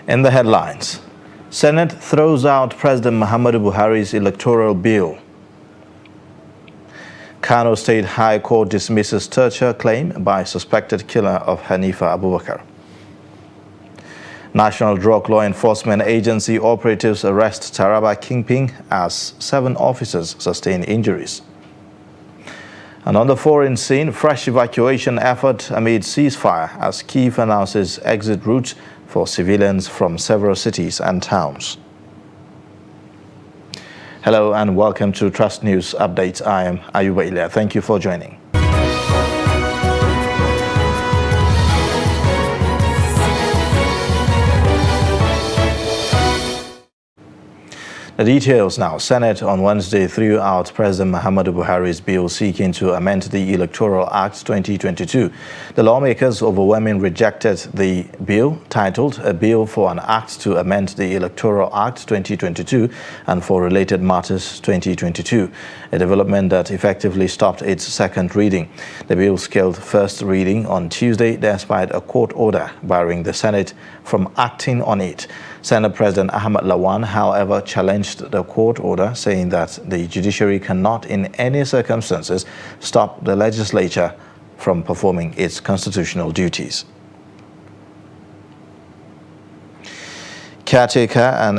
In the headlines, Senate throws out President Muhammadu Buhari's electoral bill. Kano State High Court dismisses torture claim by suspected killer of Hanifa Abubakar. National Drug Law Enforcement Agency operatives arrest Taraba kingpin as 7 officers sustain injuries. And on the foreign scene, fresh evacuation effort amid ceasefire as Kyiv announces exit routes for civilians from several cities and towns. Hello and welcome to Trust News Updates. I am Ayuba Ilya. Thank you for joining. The details now. Senate on Wednesday threw out President Muhammadu Buhari's bill seeking to amend the Electoral Act 2022. The lawmakers overwhelmingly rejected the bill, titled A Bill for an Act to Amend the Electoral Act 2022 and for Related Matters 2022, a development that effectively stopped its second reading. The bill scaled first reading on Tuesday despite a court order barring the Senate from acting on it. Senate President Ahmed Lawan, however, challenged the court order, saying that the judiciary cannot in any circumstances stop the legislature from performing its constitutional duties. Caretaker and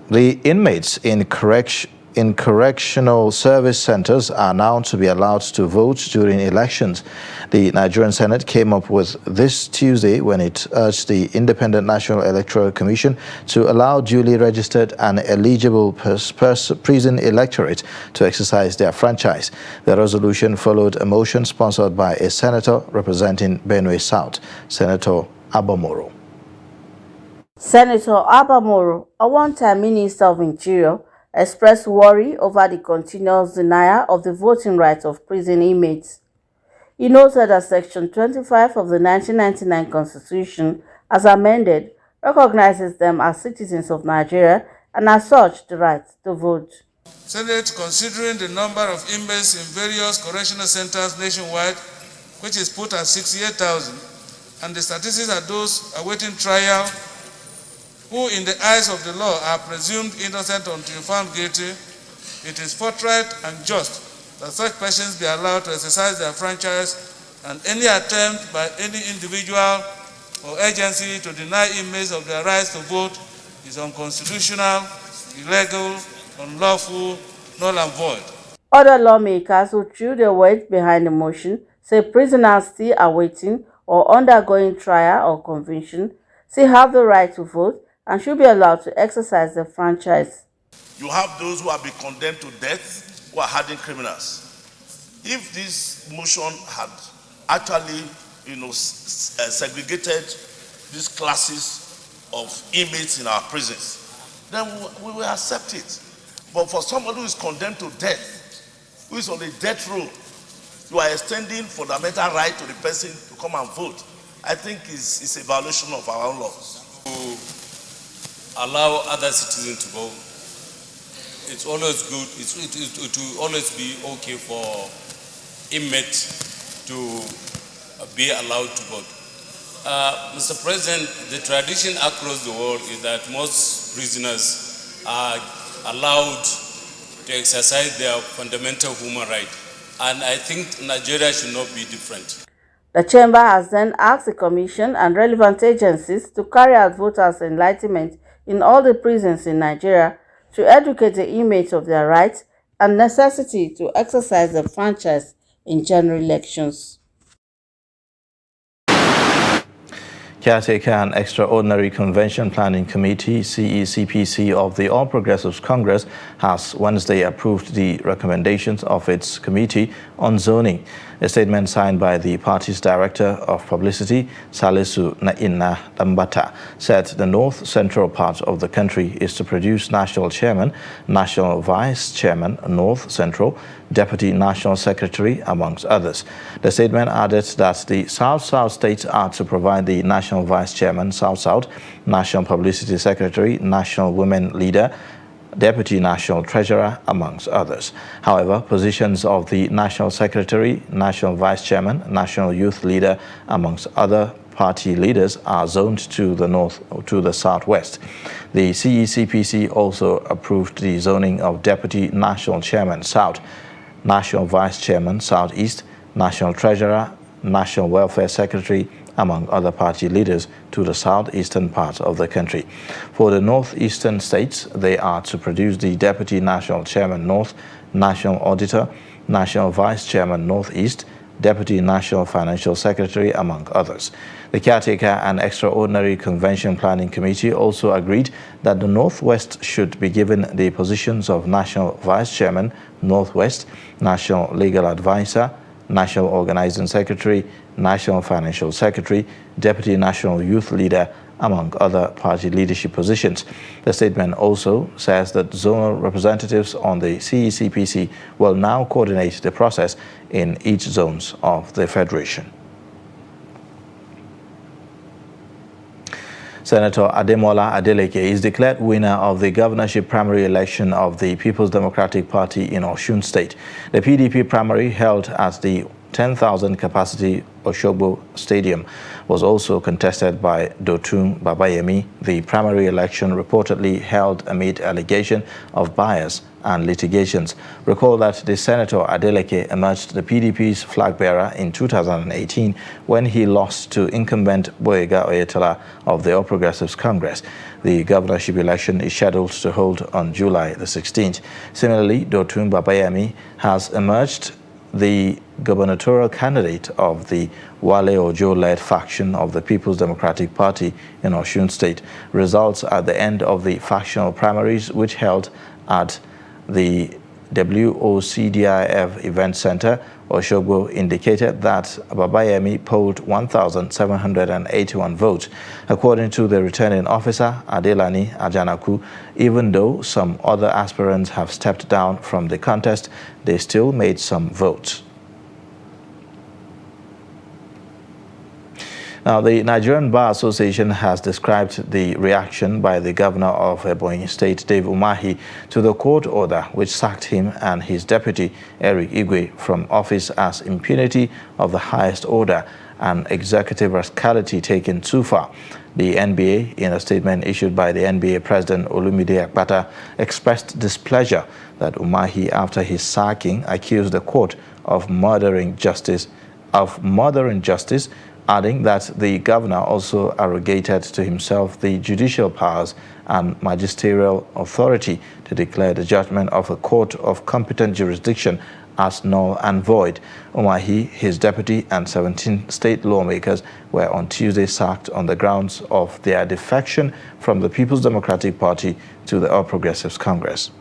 the inmates in correctional service centers are now to be allowed to vote during elections. The Nigerian Senate came up with this Tuesday when it urged the Independent National Electoral Commission to allow duly registered and eligible prison electorate to exercise their franchise. The resolution followed a motion sponsored by a senator representing Benue South, Senator Abba Moro. Senator Abba Moro, a one-time Minister of Interior, expressed worry over the continuous denial of the voting rights of prison inmates. He noted that Section 25 of the 1999 Constitution, as amended, recognizes them as citizens of Nigeria and as such the right to vote. Senate, considering the number of inmates in various correctional centers nationwide, which is put at 68,000, and the statistics of those awaiting trial who in the eyes of the law are presumed innocent until found guilty, it is forthright and just that such persons be allowed to exercise their franchise, and any attempt by any individual or agency to deny inmates of their rights to vote is unconstitutional, illegal, unlawful, null and void. Other lawmakers who threw their weight behind the motion say prisoners still awaiting or undergoing trial or conviction still have the right to vote and should be allowed to exercise their franchise. You have those who have been condemned to death, who are hardened criminals. If this motion had actually, segregated these classes of inmates in our prisons, then we will accept it. But for somebody who is condemned to death, who is on the death row, you are extending fundamental right to the person to come and vote. I think it's a violation of our own laws. To allow other citizens to vote, it's always good, it will always be okay for inmates to be allowed to vote. Mr. President, the tradition across the world is that most prisoners are allowed to exercise their fundamental human right, and I think Nigeria should not be different. The chamber has then asked the Commission and relevant agencies to carry out voters' enlightenment in all the prisons in Nigeria to educate the inmates of their rights and necessity to exercise the franchise in general elections. Caretaker and Extraordinary Convention Planning Committee, CECPC, of the All Progressives Congress has Wednesday approved the recommendations of its Committee on Zoning. A statement signed by the party's Director of Publicity, Salisu Naina Dambata, said the north-central part of the country is to produce National Chairman, National Vice Chairman, North Central, Deputy National Secretary, amongst others. The statement added that the South-South states are to provide the National Vice Chairman, South-South, National Publicity Secretary, National Women Leader, Deputy National Treasurer, amongst others. However, positions of the National Secretary, National Vice Chairman, National Youth Leader, amongst other party leaders are zoned to the north to the southwest. The CECPC also approved the zoning of Deputy National Chairman South, National Vice Chairman Southeast, National Treasurer, National Welfare Secretary, among other party leaders, to the southeastern part of the country. For the northeastern states, they are to produce the Deputy National Chairman North, National Auditor, National Vice Chairman Northeast, Deputy National Financial Secretary, among others. The Caretaker and Extraordinary Convention Planning Committee also agreed that the Northwest should be given the positions of National Vice Chairman, Northwest, National Legal Advisor, National Organizing Secretary, National Financial Secretary, Deputy National Youth Leader, among other party leadership positions. The statement also says that zonal representatives on the CECPC will now coordinate the process in each zones of the Federation. Senator Ademola Adeleke is declared winner of the governorship primary election of the People's Democratic Party in Osun State. The PDP primary, held at the 10,000 capacity Osogbo Stadium, was also contested by Dotun Babayemi. The primary election reportedly held amid allegation of bias and litigations. Recall that the Senator Adeleke emerged the PDP's flag bearer in 2018 when he lost to incumbent Boyega Oyetola of the All Progressives Congress. The governorship election is scheduled to hold on July the 16th. Similarly, Dotun Babayemi has emerged the gubernatorial candidate of the Wale Ojo-led faction of the People's Democratic Party in Osun State. Results at the end of the factional primaries, which held at the WOCDIF Event Center, Osogbo, indicated that Babayemi polled 1,781 votes. According to the returning officer, Adelani Ajanaku, even though some other aspirants have stepped down from the contest, they still made some votes. Now, the Nigerian Bar Association has described the reaction by the governor of Ebonyi State, Dave Umahi, to the court order which sacked him and his deputy, Eric Igwe, from office as impunity of the highest order and executive rascality taken too far. The NBA, in a statement issued by the NBA president Olumide Akpata, expressed displeasure that Umahi, after his sacking, accused the court of murdering justice, adding that the governor also arrogated to himself the judicial powers and magisterial authority to declare the judgment of a court of competent jurisdiction as null and void. Umahi, his deputy, and 17 state lawmakers were on Tuesday sacked on the grounds of their defection from the People's Democratic Party to the All Progressives Congress.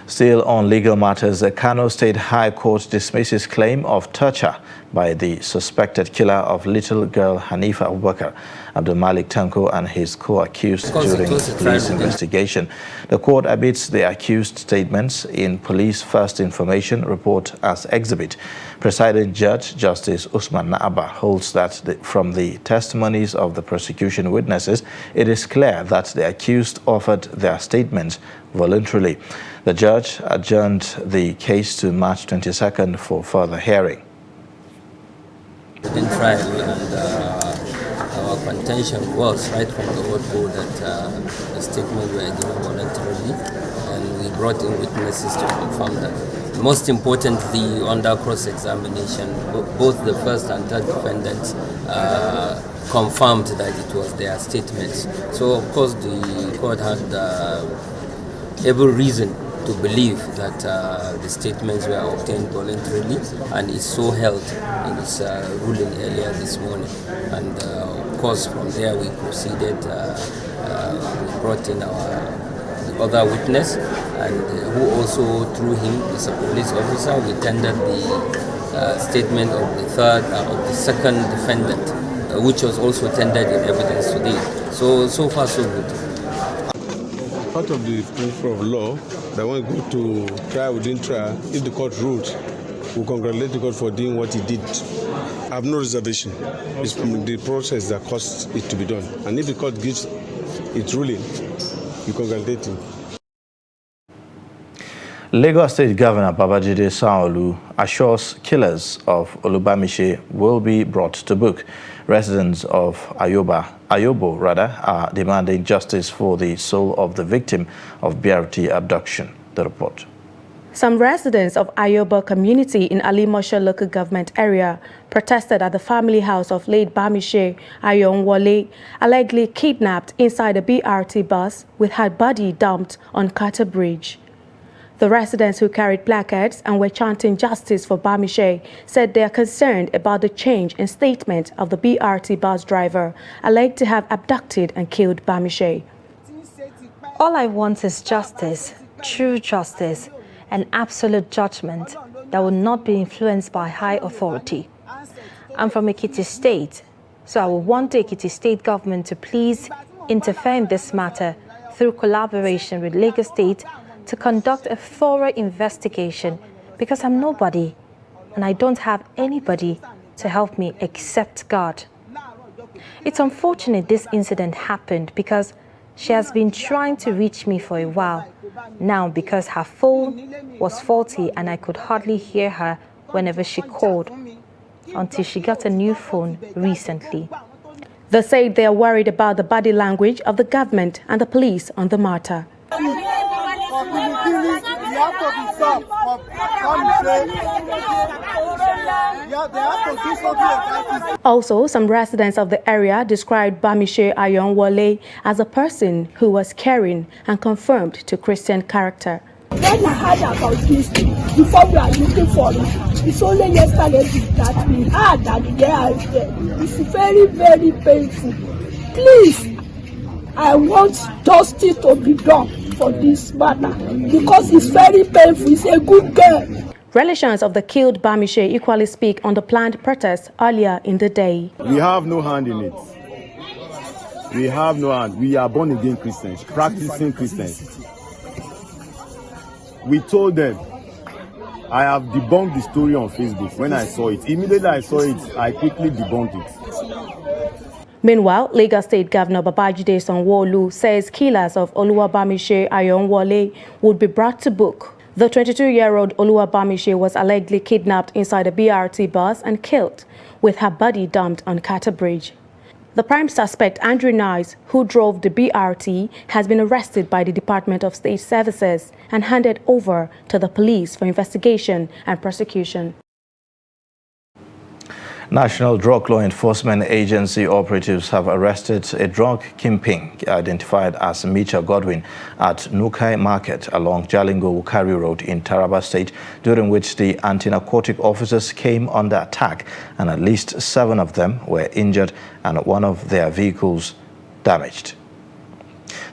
Still on legal matters, the Kano State High Court dismisses claim of torture by the suspected killer of little girl Hanifa Abubakar, Abdul Malik Tanko, and his co-accused during police investigation. The court admits the accused statements in police first information report as exhibit. Presiding Judge Justice Usman Naaba holds that from the testimonies of the prosecution witnesses, it is clear that the accused offered their statements voluntarily. The judge adjourned the case to March 22nd for further hearing. In trial, and our contention was right from the word go that the statement were given voluntarily, and we brought in witnesses to confirm that. Most importantly, under cross-examination, both the first and third defendants confirmed that it was their statements. So, of course, the court had every reason to believe that the statements were obtained voluntarily, and is so held in its ruling earlier this morning. And of course, from there we proceeded. We brought in the other witness, and who also, through him, is a police officer. We tendered the statement of the second defendant, which was also tendered in evidence today. So far so good. Part of the principle of law that when we go to trial within trial, if the court ruled, we congratulate the court for doing what he did. I have no reservation. It's from the process that caused it to be done. And if the court gives its ruling, we congratulate him. Lagos State Governor Babajide Sanwo-Olu assures killers of Olubamiche will be brought to book. Residents of Ayobo are demanding justice for the soul of the victim of BRT abduction. The report. Some residents of Ayobo community in Alimosho local government area protested at the family house of late Bamiche Ayonwole, allegedly kidnapped inside a BRT bus with her body dumped on Carter Bridge. The residents who carried placards and were chanting justice for Bamiche said they are concerned about the change in statement of the BRT bus driver alleged to have abducted and killed Bamiche. All I want is justice, true justice, and absolute judgment that will not be influenced by high authority. I'm from Ekiti State, so I will want the Ekiti State government to please interfere in this matter through collaboration with Lagos State to conduct a thorough investigation, because I'm nobody and I don't have anybody to help me except God. It's unfortunate this incident happened because she has been trying to reach me for a while. Now, because her phone was faulty and I could hardly hear her whenever she called, until she got a new phone recently. They say they are worried about the body language of the government and the police on the matter. Also, some residents of the area described Bamiche Ayonwole as a person who was caring and confirmed to Christian character. When I heard about this, before we are looking for it, it's only yesterday that we heard that they are there. It's very, very painful. Please, I want justice to be done for this matter because it's very painful. It's a good girl. Relations of the killed Bamiche equally speak on the planned protest earlier in the day. We have no hand in it. We have no hand. We are born again Christians, practicing Christians. We told them, I have debunked the story on Facebook when I saw it. Immediately I saw it, I quickly debunked it. Meanwhile, Lagos State Governor Babajide Sanwo-Olu says killers of Oluwabamiche Ayonwole would be brought to book. The 22-year-old Oluwabamiche was allegedly kidnapped inside a BRT bus and killed, with her body dumped on Carter Bridge. The prime suspect, Andrew Nice, who drove the BRT, has been arrested by the Department of State Services and handed over to the police for investigation and prosecution. National Drug Law Enforcement Agency operatives have arrested a drug kingpin identified as Micha Godwin at Nukai Market along Jalingo Wukari Road in Taraba State, during which the anti-narcotic officers came under attack and at least 7 of them were injured and one of their vehicles damaged.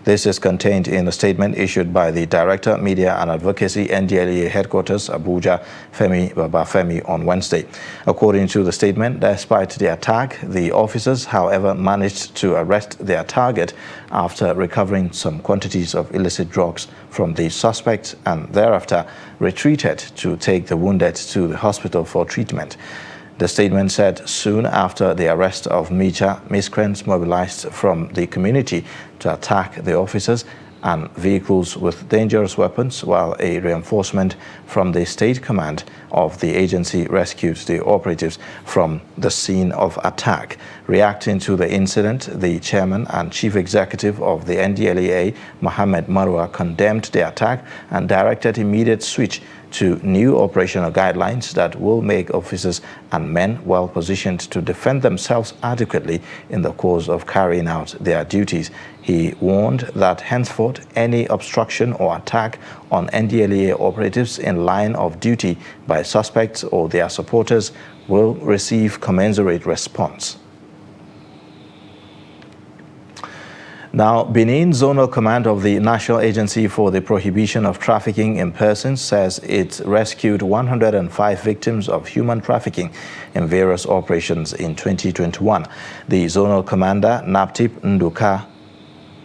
This is contained in a statement issued by the Director, Media and Advocacy, NDLEA Headquarters, Abuja, Femi Babafemi, on Wednesday. According to the statement, despite the attack, the officers, however, managed to arrest their target after recovering some quantities of illicit drugs from the suspects and thereafter retreated to take the wounded to the hospital for treatment. The statement said soon after the arrest of Micha, miscreants mobilized from the community to attack the officers and vehicles with dangerous weapons, while a reinforcement from the state command of the agency rescued the operatives from the scene of attack. Reacting to the incident, the chairman and chief executive of the NDLEA, Mohammed Marwa, condemned the attack and directed immediate switch to new operational guidelines that will make officers and men well positioned to defend themselves adequately in the course of carrying out their duties. He warned that henceforth any obstruction or attack on NDLEA operatives in line of duty by suspects or their supporters will receive commensurate response. Now, Benin Zonal Command of the National Agency for the Prohibition of Trafficking in Persons says it rescued 105 victims of human trafficking in various operations in 2021. The Zonal Commander, Naptip Nduka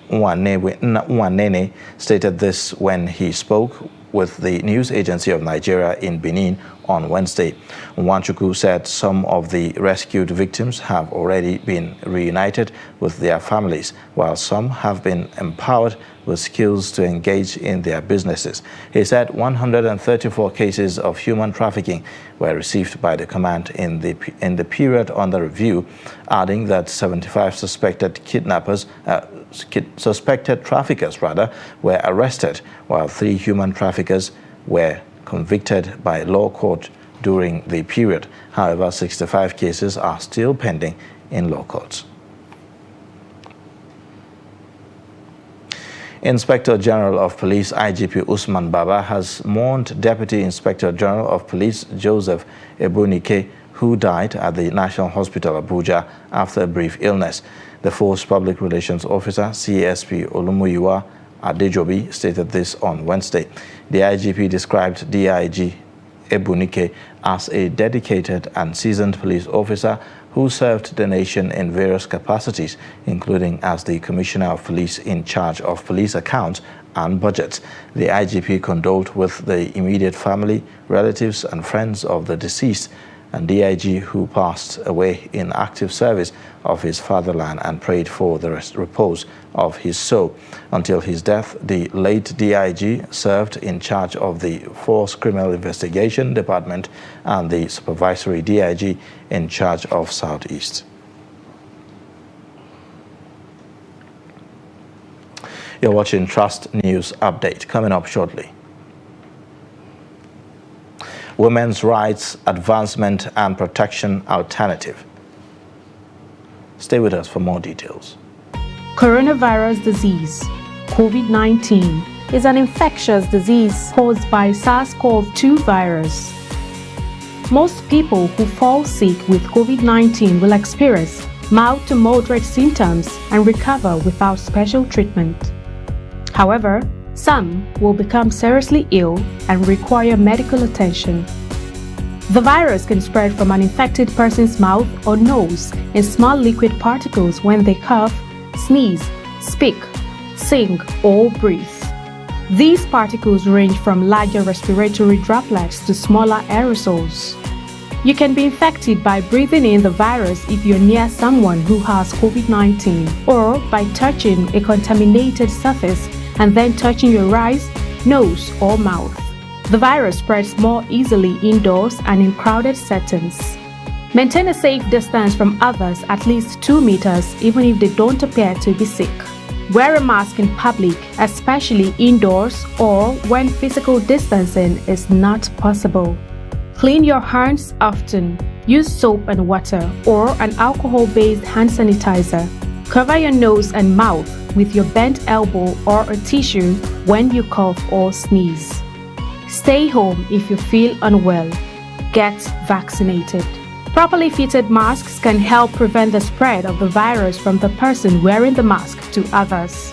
Nwanene, stated this when he spoke with the News Agency of Nigeria in Benin on Wednesday. Nwanchukwu said some of the rescued victims have already been reunited with their families, while some have been empowered with skills to engage in their businesses. He said 134 cases of human trafficking were received by the command in the period under review, adding that 75 suspected traffickers were arrested, while 3 human traffickers were convicted by law court during the period. However, 65 cases are still pending in law courts. Inspector General of Police IGP Usman Baba has mourned Deputy Inspector General of Police Joseph Ebunike, who died at the National Hospital Abuja after a brief illness. The Force Public Relations Officer, CSP Olumuyiwa Adejobi, stated this on Wednesday. The IGP described DIG Ebunike as a dedicated and seasoned police officer who served the nation in various capacities, including as the Commissioner of Police in charge of police accounts and budgets. The IGP condoled with the immediate family, relatives and friends of the deceased and DIG who passed away in active service of his fatherland and prayed for the repose of his soul. Until his death, the late DIG served in charge of the Force Criminal Investigation Department and the Supervisory DIG in charge of Southeast. You're watching Trust News Update. Coming up shortly. Women's Rights Advancement and Protection Alternative. Stay with us for more details. Coronavirus disease, COVID-19, is an infectious disease caused by SARS-CoV-2 virus. Most people who fall sick with COVID-19 will experience mild to moderate symptoms and recover without special treatment. However, some will become seriously ill and require medical attention. The virus can spread from an infected person's mouth or nose in small liquid particles when they cough, sneeze, speak, sing, or breathe. These particles range from larger respiratory droplets to smaller aerosols. You can be infected by breathing in the virus if you're near someone who has COVID-19 or by touching a contaminated surface and then touching your eyes, nose, or mouth. The virus spreads more easily indoors and in crowded settings. Maintain a safe distance from others at least 2 meters even if they don't appear to be sick. Wear a mask in public, especially indoors or when physical distancing is not possible. Clean your hands often. Use soap and water or an alcohol-based hand sanitizer. Cover your nose and mouth with your bent elbow or a tissue when you cough or sneeze. Stay home if you feel unwell. Get vaccinated. Properly fitted masks can help prevent the spread of the virus from the person wearing the mask to others.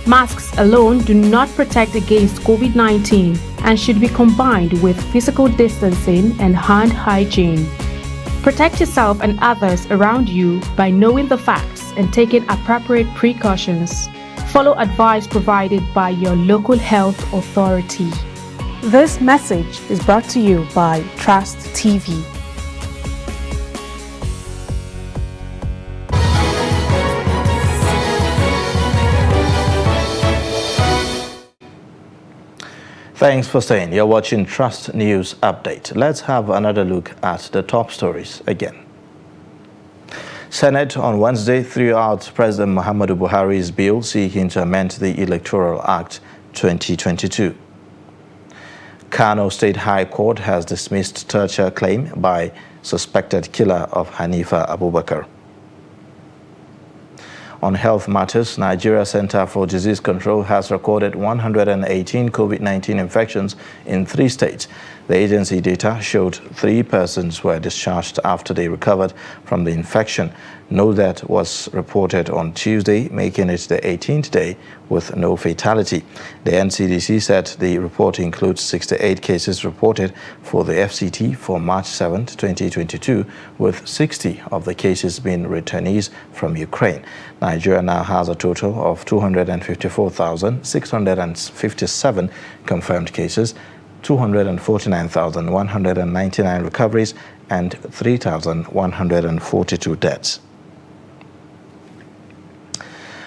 Masks alone do not protect against COVID-19 and should be combined with physical distancing and hand hygiene. Protect yourself and others around you by knowing the facts and taking appropriate precautions. Follow advice provided by your local health authority. This message is brought to you by Trust TV. Thanks for staying. You're watching Trust News Update. Let's have another look at the top stories again. Senate on Wednesday threw out President Muhammadu Buhari's bill seeking to amend the Electoral Act 2022. Kano State High Court has dismissed torture claim by suspected killer of Hanifa Abubakar. On health matters, Nigeria Center for Disease Control has recorded 118 COVID-19 infections in 3 states. The agency data showed 3 persons were discharged after they recovered from the infection. No death was reported on Tuesday, making it the 18th day with no fatality. The NCDC said the report includes 68 cases reported for the FCT for March 7, 2022, with 60 of the cases being returnees from Ukraine. Nigeria now has a total of 254,657 confirmed cases, 249,199 recoveries, and 3,142 deaths.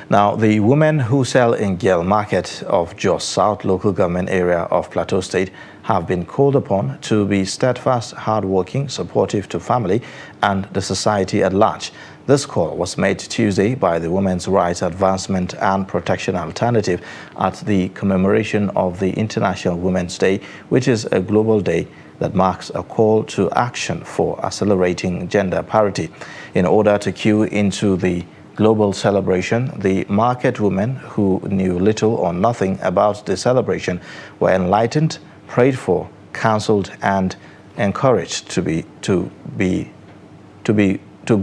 Now, the women who sell in Gale Market of Jos South local government area of Plateau State have been called upon to be steadfast, hardworking, supportive to family and the society at large. This call was made Tuesday by the Women's Rights Advancement and Protection Alternative at the commemoration of the International Women's Day, which is a global day that marks a call to action for accelerating gender parity. In order to cue into the global celebration, the market women who knew little or nothing about the celebration were enlightened, prayed for, counseled, and encouraged to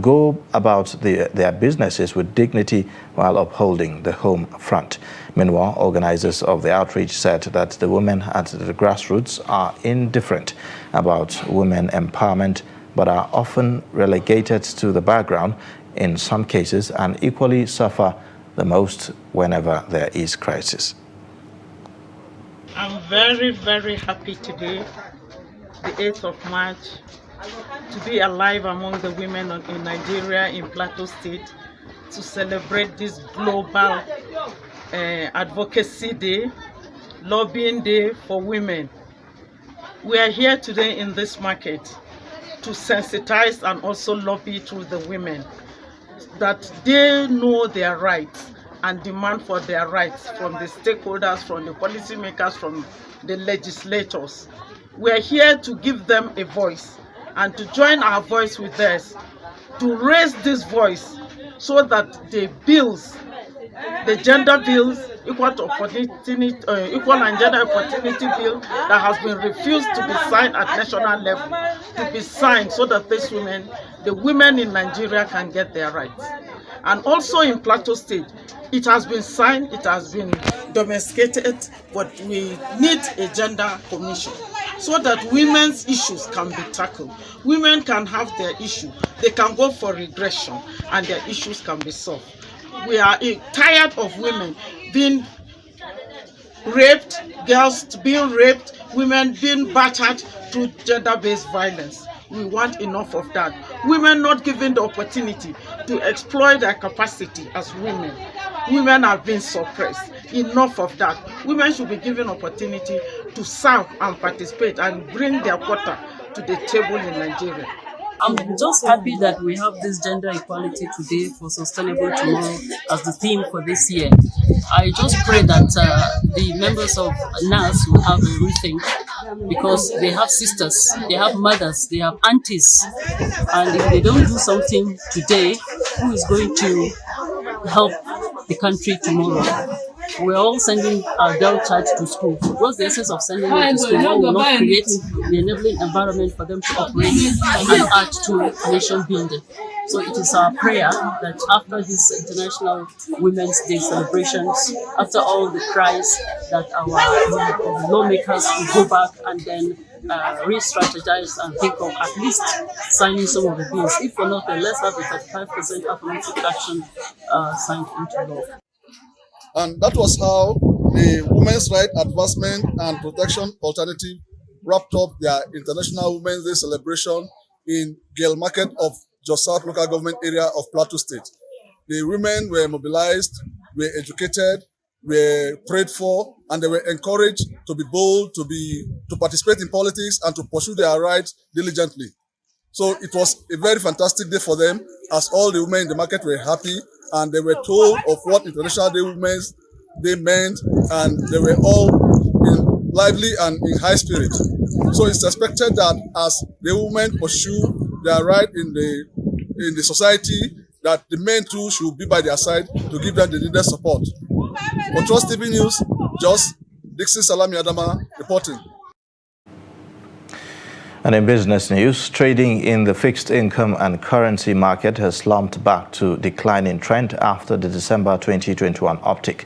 go about their businesses with dignity while upholding the home front. Meanwhile, organizers of the outreach said that the women at the grassroots are indifferent about women empowerment, but are often relegated to the background in some cases and equally suffer the most whenever there is crisis. I'm very, very happy today, the 8th of March, to be alive among the women in Nigeria, in Plateau State, to celebrate this global advocacy day, lobbying day for women. We are here today in this market to sensitize and also lobby to the women, that they know their rights and demand for their rights from the stakeholders, from the policymakers, from the legislators. We are here to give them a voice and to join our voice with theirs, to raise this voice so that the bills, the gender bills, equal and gender opportunity bill that has been refused to be signed at national level, to be signed so that these women, the women in Nigeria, can get their rights. And also in Plateau State, it has been signed, it has been domesticated, but we need a gender commission so that women's issues can be tackled. Women can have their issue, they can go for regression, and their issues can be solved. We are tired of women being raped, girls being raped, women being battered through gender-based violence. We want enough of that. Women not given the opportunity to exploit their capacity as women. Women are being suppressed. Enough of that. Women should be given opportunity to serve and participate and bring their quota to the table in Nigeria. I'm just happy that we have this gender equality today for sustainable tomorrow as the theme for this year. I just pray that the members of NAS will have a rethink, because they have sisters, they have mothers, they have aunties, and if they don't do something today, who is going to help the country tomorrow? We're all sending our girl child to school. What's the essence of sending them to school? We will not create the enabling environment for them to operate and add to nation building. So it is our prayer that after this International Women's Day celebrations, after all the cries, that our lawmakers will go back and then re-strategize and think of at least signing some of the bills. If for not, then let's have a 35% affirmative action signed into law. And that was how the Women's Rights Advancement and Protection Alternative wrapped up their International Women's Day celebration in Gale Market of Jos South local government area of Plateau State. The women were mobilized, were educated, were prayed for, and they were encouraged to be bold, to participate in politics and to pursue their rights diligently. So it was a very fantastic day for them, as all the women in the market were happy, and they were told of what International Day Women's Day meant, and they were all in lively and in high spirit. So it's expected that as the women pursue their right in the society, that the men too should be by their side to give them the needed support. For Trust TV News, Jos Dixon Salami Adama reporting. And in business news, trading in the fixed income and currency market has slumped back to declining trend after the December 2021 uptick.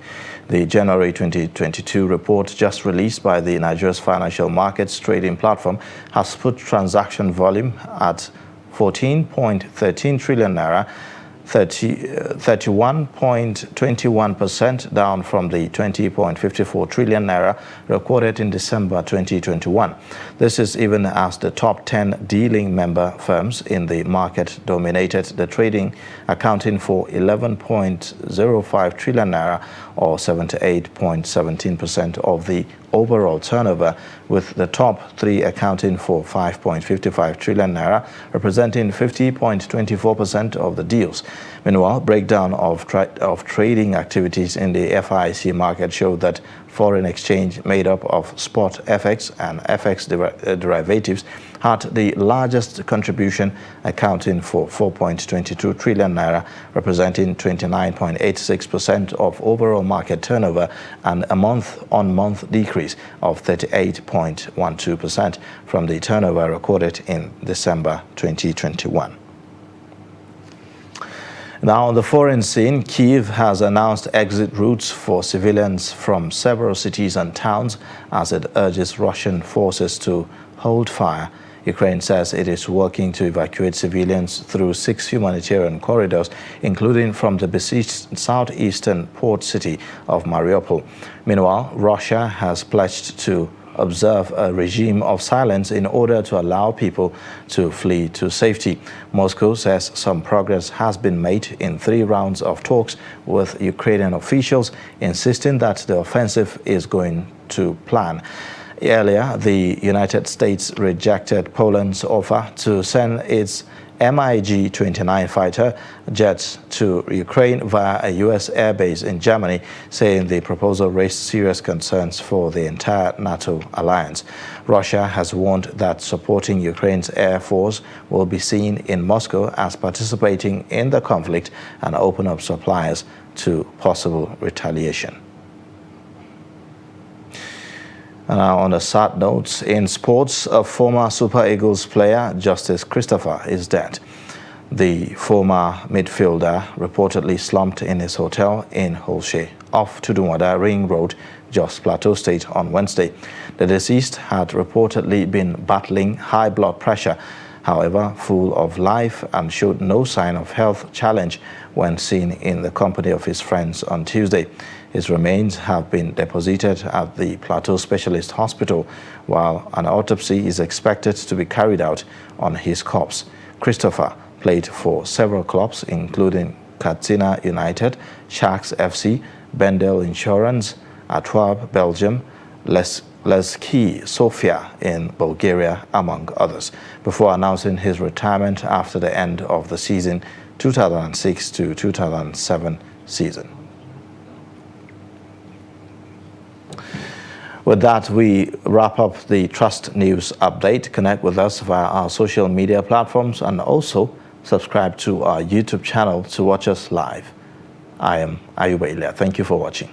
The January 2022 report just released by the Nigeria's Financial Markets Trading Platform has put transaction volume at 14.13 trillion naira, 31.21%, down from the 20.54 trillion naira recorded in December 2021. This is even as the top 10 dealing member firms in the market dominated the trading, accounting for 11.05 trillion naira or 78.17% of the overall turnover, with the top 3 accounting for 5.55 trillion naira, representing 50.24% of the deals. Meanwhile, breakdown of trading activities in the FIC market showed that foreign exchange made up of spot FX and FX derivatives had the largest contribution, accounting for 4.22 trillion naira, representing 29.86% of overall market turnover, and a month-on-month decrease of 38.12% from the turnover recorded in December 2021. Now, on the foreign scene, Kyiv has announced exit routes for civilians from several cities and towns as it urges Russian forces to hold fire. Ukraine says it is working to evacuate civilians through 6 humanitarian corridors, including from the besieged southeastern port city of Mariupol. Meanwhile, Russia has pledged to observe a regime of silence in order to allow people to flee to safety. Moscow says some progress has been made in 3 rounds of talks with Ukrainian officials, insisting that the offensive is going to plan. Earlier, the United States rejected Poland's offer to send its MiG-29 fighter jets to Ukraine via a U.S. airbase in Germany, saying the proposal raised serious concerns for the entire NATO alliance. Russia has warned that supporting Ukraine's air force will be seen in Moscow as participating in the conflict and open up supplies to possible retaliation. And now, on a sad note, in sports, a former Super Eagles player, Justice Christopher, is dead. The former midfielder reportedly slumped in his hotel in Holshe, off Tudunwada Ring Road, Jos Plateau State, on Wednesday. The deceased had reportedly been battling high blood pressure, however, full of life, and showed no sign of health challenge when seen in the company of his friends on Tuesday. His remains have been deposited at the Plateau Specialist Hospital, while an autopsy is expected to be carried out on his corpse. Christopher played for several clubs, including Katsina United, Sharks FC, Bendel Insurance, Antwerp, Belgium, Levski Sofia in Bulgaria, among others, before announcing his retirement after the end of the season 2006 to 2007 season. With that, we wrap up the Trust News Update. Connect with us via our social media platforms and also subscribe to our YouTube channel to watch us live. I am Ayuba Ilya. Thank you for watching.